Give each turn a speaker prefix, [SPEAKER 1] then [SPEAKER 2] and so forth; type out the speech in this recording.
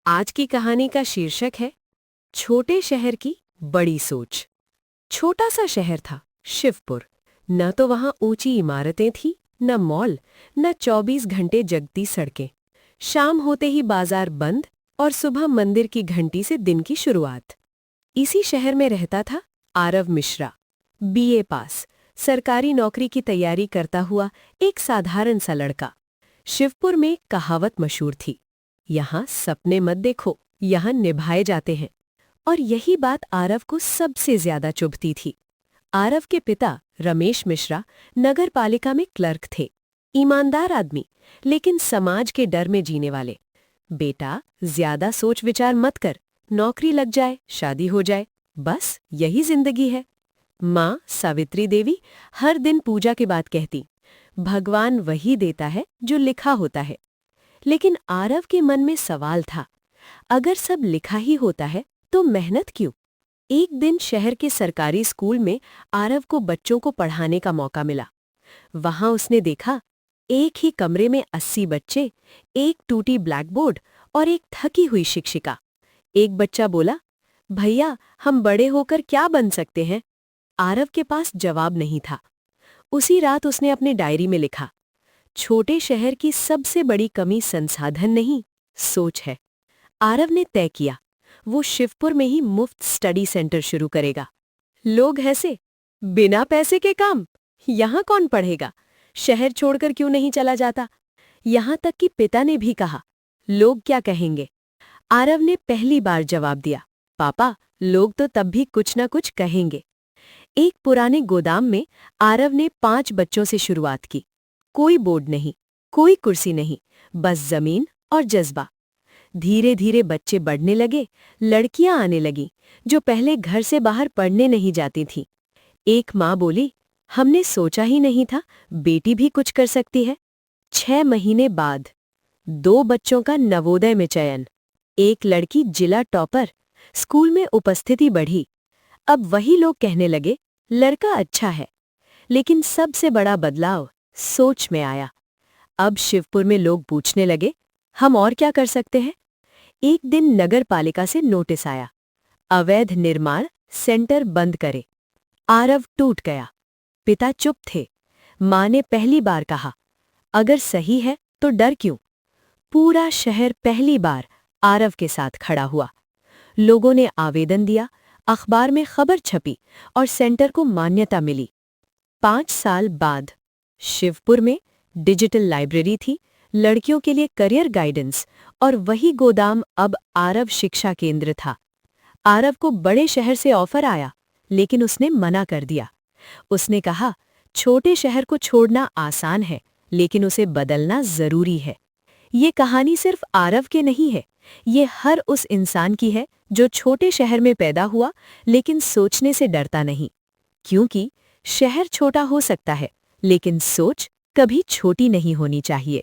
[SPEAKER 1] आज की कहानी का शीर्षक है छोटे शहर की बड़ी सोच। छोटा सा शहर था शिवपुर। न तो वहां ऊंची इमारतें थी, न मॉल, न 24 घंटे जगती सड़कें। शाम होते ही बाजार बंद और सुबह मंदिर की घंटी से दिन की शुरुआत। इसी शहर में रहता था आरव मिश्रा, बीए पास, सरकारी नौकरी की तैयारी करता हुआ एक साधारण सा लड़का। शिवपुर में कहावत मशहूर थी, यहाँ सपने मत देखो, यहाँ निभाए जाते हैं। और यही बात आरव को सबसे ज्यादा चुभती थी। आरव के पिता रमेश मिश्रा नगर पालिका में क्लर्क थे। ईमानदार आदमी, लेकिन समाज के डर में जीने वाले। बेटा, ज्यादा सोच विचार मत कर, नौकरी लग जाए, शादी हो जाए, बस यही जिंदगी है। माँ सावित्री देवी हर दिन पूजा के बाद कहती, भगवान वही देता है जो लिखा होता है। लेकिन आरव के मन में सवाल था, अगर सब लिखा ही होता है तो मेहनत क्यों? एक दिन शहर के सरकारी स्कूल में आरव को बच्चों को पढ़ाने का मौका मिला। वहां उसने देखा, एक ही कमरे में 80 बच्चे, एक टूटी ब्लैकबोर्ड और एक थकी हुई शिक्षिका। एक बच्चा बोला, भैया हम बड़े होकर क्या बन सकते हैं? आरव के पास जवाब नहीं था। उसी रात उसने अपनी डायरी में लिखा, छोटे शहर की सबसे बड़ी कमी संसाधन नहीं, सोच है। आरव ने तय किया, वो शिवपुर में ही मुफ्त स्टडी सेंटर शुरू करेगा। लोग हंसे, बिना पैसे के काम, यहाँ कौन पढ़ेगा? शहर छोड़कर क्यों नहीं चला जाता? यहाँ तक कि पिता ने भी कहा, लोग क्या कहेंगे? आरव ने पहली बार जवाब दिया, पापा, लोग तो तब भी कुछ न कुछ कहेंगे। एक पुराने गोदाम में आरव ने 5 बच्चों से शुरुआत की। कोई बोर्ड नहीं, कोई कुर्सी नहीं, बस जमीन और जज्बा। धीरे धीरे बच्चे बढ़ने लगे, लड़कियां आने लगीं, जो पहले घर से बाहर पढ़ने नहीं जाती थीं। एक माँ बोली, हमने सोचा ही नहीं था बेटी भी कुछ कर सकती है। 6 महीने बाद 2 बच्चों का नवोदय में चयन, एक लड़की जिला टॉपर, स्कूल में उपस्थिति बढ़ी। अब वही लोग कहने लगे, लड़का अच्छा है। लेकिन सबसे बड़ा बदलाव सोच में आया। अब शिवपुर में लोग पूछने लगे, हम और क्या कर सकते हैं? एक दिन नगर पालिका से नोटिस आया, अवैध निर्माण सेंटर बंद करे। आरव टूट गया। पिता चुप थे। माँ ने पहली बार कहा, अगर सही है तो डर क्यों? पूरा शहर पहली बार आरव के साथ खड़ा हुआ। लोगों ने आवेदन दिया, अखबार में खबर छपी और सेंटर को मान्यता मिली। 5 साल बाद शिवपुर में डिजिटल लाइब्रेरी थी, लड़कियों के लिए करियर गाइडेंस, और वही गोदाम अब आरव शिक्षा केंद्र था। आरव को बड़े शहर से ऑफर आया, लेकिन उसने मना कर दिया। उसने कहा, छोटे शहर को छोड़ना आसान है, लेकिन उसे बदलना जरूरी है। ये कहानी सिर्फ आरव के नहीं है, ये हर उस इंसान की है जो छोटे शहर में पैदा हुआ लेकिन सोचने से डरता नहीं। क्योंकि शहर छोटा हो सकता है, लेकिन सोच कभी छोटी नहीं होनी चाहिए।